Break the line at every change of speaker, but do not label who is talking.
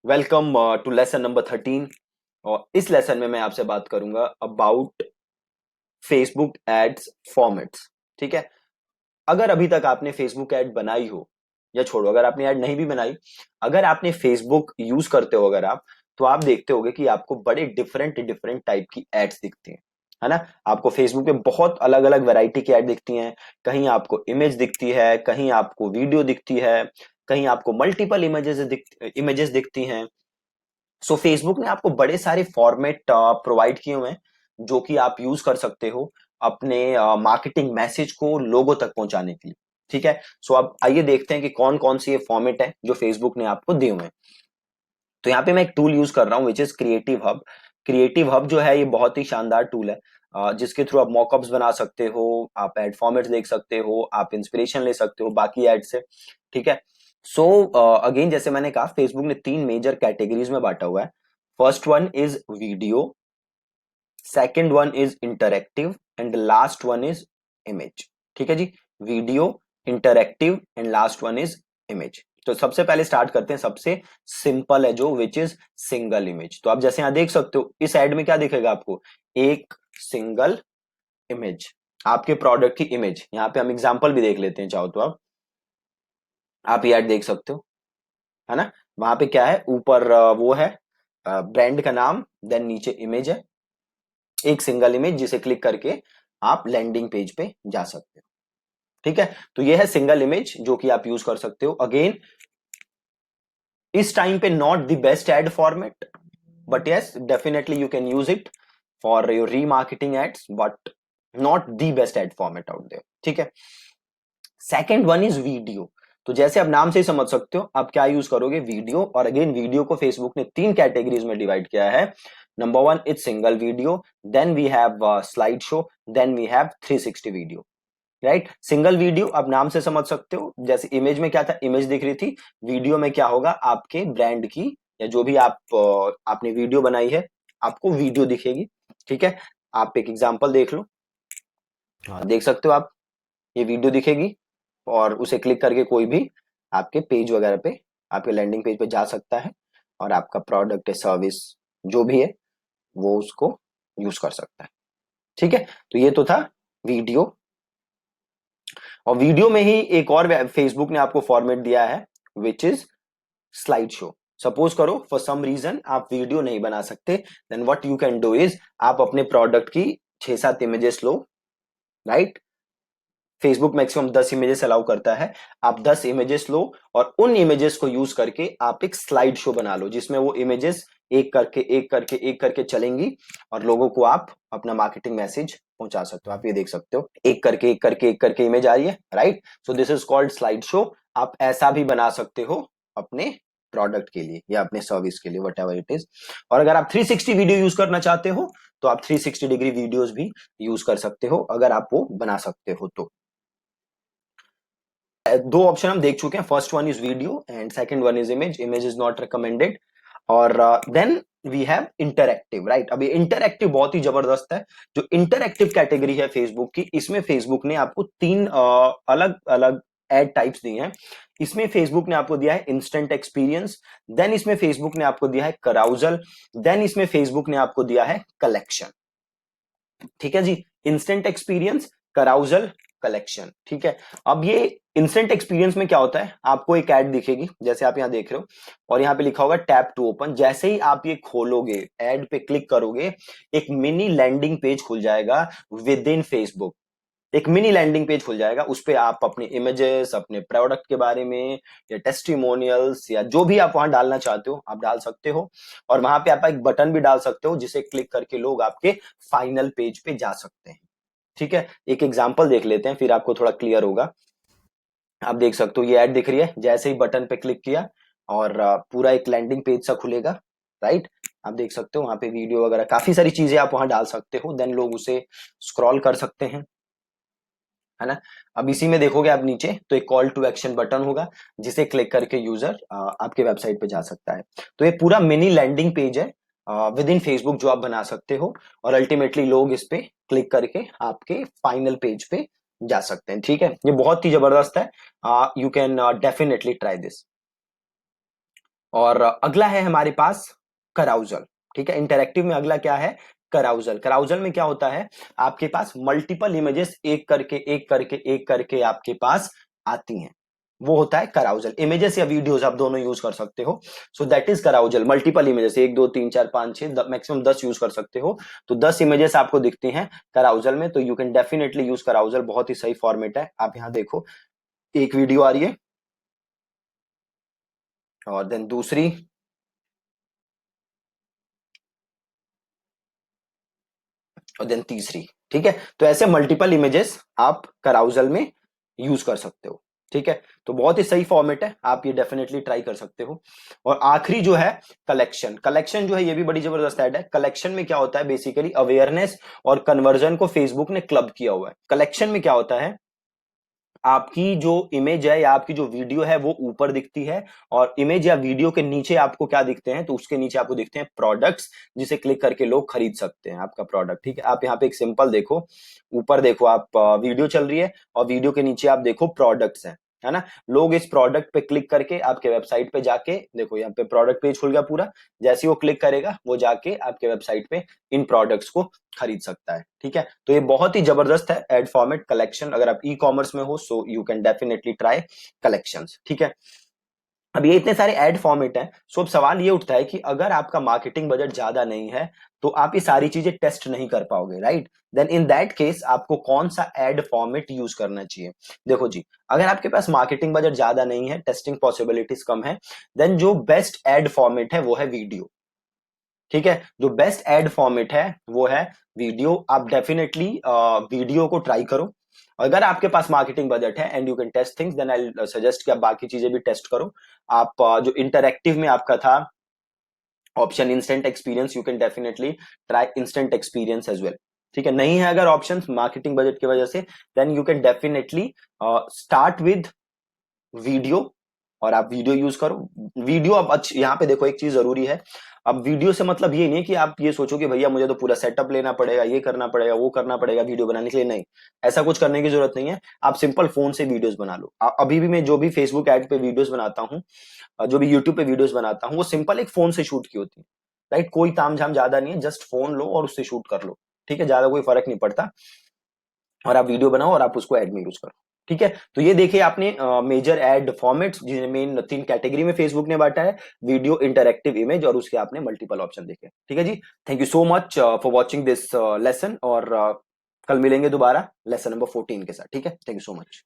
Welcome to lesson number 13। और इस lesson में मैं आपसे बात करूंगा अबाउट फेसबुक एड्स फॉर्मेट्स। ठीक है। अगर अभी तक आपने फेसबुक ऐड बनाई हो या छोड़ो, अगर आपने ऐड नहीं भी बनाई, अगर आपने फेसबुक यूज करते हो अगर आप, तो आप देखते होगे कि आपको बड़े डिफरेंट डिफरेंट टाइप की एड्स दिखती हैं, है ना। आपको फेसबुक पे बहुत अलग अलग वैरायटी की एड दिखती हैं। कहीं आपको इमेज दिखती है, कहीं आपको वीडियो दिखती है, कहीं आपको मल्टीपल इमेजेस दिखती हैं। सो फेसबुक ने आपको बड़े सारे फॉर्मेट प्रोवाइड किए हुए हैं जो कि आप यूज कर सकते हो अपने मार्केटिंग मैसेज को लोगों तक पहुंचाने के लिए। ठीक है। सो अब आइए देखते हैं कि कौन कौन सी ये फॉर्मेट है जो फेसबुक ने आपको दिए हुए हैं। तो यहाँ पे मैं एक टूल यूज कर रहा हूँ which is creative hub. Creative hub जो है ये बहुत ही शानदार टूल है, जिसके थ्रू आप मॉकअप्स बना सकते हो, आप एड फॉर्मेट्स देख सकते हो, आप इंस्पिरेशन ले सकते हो बाकी एड से। ठीक है। सो अगेन जैसे मैंने कहा, फेसबुक ने तीन मेजर कैटेगरीज में बांटा हुआ है। First one is video, second one is interactive and last one is image. ठीक है जी। Video, interactive and last one is image. तो सबसे पहले स्टार्ट करते हैं, सबसे सिंपल है जो विच इज सिंगल इमेज। तो आप जैसे यहां देख सकते हो इस एड में क्या दिखेगा आपको, एक सिंगल इमेज, आपके प्रोडक्ट की इमेज। यहां पे हम एग्जांपल भी देख लेते हैं चाहो तो। आप ये ऐड देख सकते हो, है ना। वहां पे क्या है, ऊपर वो है ब्रांड का नाम, देन नीचे इमेज है, एक सिंगल इमेज जिसे क्लिक करके आप लैंडिंग पेज पे जा सकते हो। ठीक है। तो ये है सिंगल इमेज जो कि आप यूज कर सकते हो। अगेन इस टाइम पे not the best ad format, but yes definitely you can use it for your remarketing ads, but not the best ad format out there. ठीक है। Second one is video. तो जैसे आप नाम से ही समझ सकते हो आप क्या यूज करोगे, वीडियो। और अगेन वीडियो को फेसबुक ने तीन कैटेगरीज में डिवाइड किया है। Number one is single video, then we have slide show, then we have 360 video. Right. Single video आप नाम से समझ सकते हो, जैसे इमेज में क्या था, इमेज दिख रही थी। वीडियो में क्या होगा, आपके ब्रांड की या जो भी आपने वीडियो बनाई है, आपको वीडियो दिखेगी। ठीक है। आप एक एग्जांपल देख लो। हाँ, देख सकते हो आप, ये वीडियो दिखेगी और उसे क्लिक करके कोई भी आपके पेज वगैरह पे, आपके लैंडिंग पेज पे जा सकता है और आपका प्रोडक्ट है, सर्विस जो भी है, वो उसको यूज कर सकता है। ठीक है। तो ये तो था वीडियो। और वीडियो में ही एक और फेसबुक ने आपको फॉर्मेट दिया है which is slide show. Suppose करो फॉर सम रीजन आप वीडियो नहीं बना सकते, then what you can do is आप अपने प्रोडक्ट की 6-7 इमेजेस लो। Right. Facebook maximum 10 images allow करता है। आप 10 इमेजेस लो और उन इमेजेस को यूज करके आप एक स्लाइड शो बना लो जिसमें वो इमेजेस एक करके एक करके एक करके चलेंगी और लोगों को आप अपना मार्केटिंग मैसेज पहुंचा सकते हो। आप ये देख सकते हो एक करके एक करके एक करके इमेज आ रही है। Right. So this is called slide show. आप ऐसा भी बना सकते हो अपने प्रोडक्ट के लिए या अपने सर्विस के लिए, वट एवर इट इज। और अगर आप 360 वीडियो यूज करना चाहते हो तो आप 360 डिग्री वीडियोस भी यूज कर सकते हो अगर आप वो बना सकते हो तो। दो ऑप्शन हम देख चुके हैं, first one is video and second one is image. Image is not recommended. और then we have interactive. Right. अब ये इंटरैक्टिव बहुत ही जबरदस्त है। जो इंटरैक्टिव कैटेगरी है फेसबुक की, इसमें फेसबुक ने आपको तीन अलग अलग एड टाइप्स दिए हैं। इसमें फेसबुक ने आपको दिया है इंस्टेंट एक्सपीरियंस, देन इसमें फेसबुक ने आपको दिया है कराउजल, देन इसमें फेसबुक ने आपको दिया है कलेक्शन। ठीक है जी। Instant experience, carousel, collection. ठीक है। अब ये इंस्टेंट एक्सपीरियंस में क्या होता है, आपको एक ऐड दिखेगी जैसे आप यहां देख रहे हो और यहां पे लिखा होगा टैप टू ओपन। जैसे ही आप ये खोलोगे, ऐड पे क्लिक करोगे, एक मिनी लैंडिंग पेज खुल जाएगा विद इन फेसबुक। एक मिनी लैंडिंग पेज खुल जाएगा, उस पे आप अपने इमेजेस, अपने प्रोडक्ट के बारे में या टेस्टिमोनियल्स या जो भी आप वहां डालना चाहते हो आप डाल सकते हो। और वहां पे आप एक बटन भी डाल सकते हो जिसे क्लिक करके लोग आपके फाइनल पेज पे जा सकते हैं। ठीक है। एक एग्जांपल देख लेते हैं फिर आपको थोड़ा क्लियर होगा। आप देख सकते हो ये ऐड दिख रही है, जैसे ही बटन पे क्लिक किया और पूरा एक लैंडिंग पेज सा खुलेगा। राइट। आप देख सकते हो वहां पे वीडियो वगैरह काफी सारी चीजें आप वहां डाल सकते हो, देन लोग उसे स्क्रॉल कर सकते हैं, है ना। अब इसी में देखोगे आप नीचे तो एक कॉल टू एक्शन बटन होगा जिसे क्लिक करके यूजर आपके वेबसाइट पे जा सकता है। तो ये पूरा मिनी लैंडिंग पेज है विद इन फेसबुक जो आप बना सकते हो और अल्टीमेटली लोग इस पे क्लिक करके आपके फाइनल पेज पे जा सकते हैं। ठीक है। ये बहुत ही जबरदस्त है। You can definitely try this. और अगला है हमारे पास कराउजल। ठीक है, इंटरेक्टिव में अगला क्या है, कराउजल। कराउजल में क्या होता है, आपके पास मल्टीपल इमेजेस एक करके एक करके एक करके आपके पास आती हैं, वो होता है कराउजल। इमेजेस या वीडियोस आप दोनों यूज कर सकते हो। So that is कराउजल। Multiple images, 1 2 3 4 5 6 maximum 10 use कर सकते हो। तो 10 इमेजेस आपको दिखती हैं कराउजल में, तो यू कैन डेफिनेटली यूज कराउजल। बहुत ही सही फॉर्मेट है। आप यहाँ देखो, एक वीडियो आ रही है और देन दूसरी, और देन तीसरी। ठीक है, तो ऐसे मल्टीपल इमेजेस आप कराउजल में यूज कर सकते हो। ठीक है, तो बहुत ही सही फॉर्मेट है, आप ये डेफिनेटली ट्राई कर सकते हो। और आखिरी जो है कलेक्शन। कलेक्शन जो है ये भी बड़ी जबरदस्त ऐड है। कलेक्शन में क्या होता है, बेसिकली अवेयरनेस और कन्वर्जन को फेसबुक ने क्लब किया हुआ है। कलेक्शन में क्या होता है, आपकी जो इमेज है या आपकी जो वीडियो है वो ऊपर दिखती है, और इमेज या वीडियो के नीचे आपको क्या दिखते हैं, तो उसके नीचे आपको दिखते हैं प्रोडक्ट्स, जिसे क्लिक करके लोग खरीद सकते हैं आपका प्रोडक्ट। ठीक है, आप यहाँ पे एक सिंपल देखो, ऊपर देखो आप, वीडियो चल रही है और वीडियो के नीचे आप देखो प्रोडक्ट्स है ना। लोग इस प्रोडक्ट पे क्लिक करके आपके वेबसाइट पे जाके, देखो यहाँ पे प्रोडक्ट पेज खुल गया पूरा, जैसे ही वो क्लिक करेगा वो जाके आपके वेबसाइट पे इन प्रोडक्ट्स को खरीद सकता है। ठीक है, तो ये बहुत ही जबरदस्त है एड फॉर्मेट कलेक्शन। अगर आप ई कॉमर्स में हो so you can definitely try collections. ठीक है, अब ये इतने सारे एड फॉर्मेट हैं, सो अब सवाल ये उठता है कि अगर आपका मार्केटिंग बजट ज्यादा नहीं है तो आप ये सारी चीजें टेस्ट नहीं कर पाओगे, right. Then in that case आपको कौन सा एड फॉर्मेट यूज करना चाहिए। देखो जी, अगर आपके पास मार्केटिंग बजट ज्यादा नहीं है, टेस्टिंग पॉसिबिलिटीज कम है, देन जो बेस्ट एड फॉर्मेट है वो है वीडियो। ठीक है, जो बेस्ट एड फॉर्मेट है वो है वीडियो। आप डेफिनेटली वीडियो को ट्राई करो। अगर आपके पास मार्केटिंग बजट है and you can test things, then I suggest कि आप बाकी चीजें भी टेस्ट करो। आप जो इंटरैक्टिव में आपका था option instant experience, you can definitely try instant experience as well. ठीक है, नहीं है अगर ऑप्शन मार्केटिंग बजट की वजह से, then you can definitely start with video, और आप वीडियो यूज करो। वीडियो अब अच्छी, यहाँ पे देखो एक चीज जरूरी है। अब वीडियो से मतलब ये नहीं कि आप ये सोचो कि भैया मुझे तो पूरा सेटअप लेना पड़ेगा, ये करना पड़ेगा, वो करना पड़ेगा वीडियो बनाने के लिए, नहीं। ऐसा कुछ करने की जरूरत नहीं है। आप सिंपल फोन से वीडियोस बना लो। अभी भी मैं जो भी फेसबुक एड पे वीडियोस बनाता हूँ, जो भी यूट्यूब पे वीडियोस बनाता हूँ, वो सिंपल एक फोन से शूट की होती है, राइट। कोई ताम झाम ज्यादा नहीं है, जस्ट फोन लो और उससे शूट कर लो। ठीक है, ज्यादा कोई फर्क नहीं पड़ता। और आप वीडियो बनाओ और आप उसको एड में यूज करो। ठीक है, तो ये देखिए आपने मेजर एड फॉर्मेट्स, जिन्हें मेन 3 कैटेगरी में फेसबुक ने बांटा है, वीडियो, इंटरैक्टिव, इमेज, और उसके आपने मल्टीपल ऑप्शन देखे। ठीक है जी, thank you so much for watching this lesson. और कल मिलेंगे दोबारा लेसन नंबर 14 के साथ। ठीक है, थैंक यू सो मच।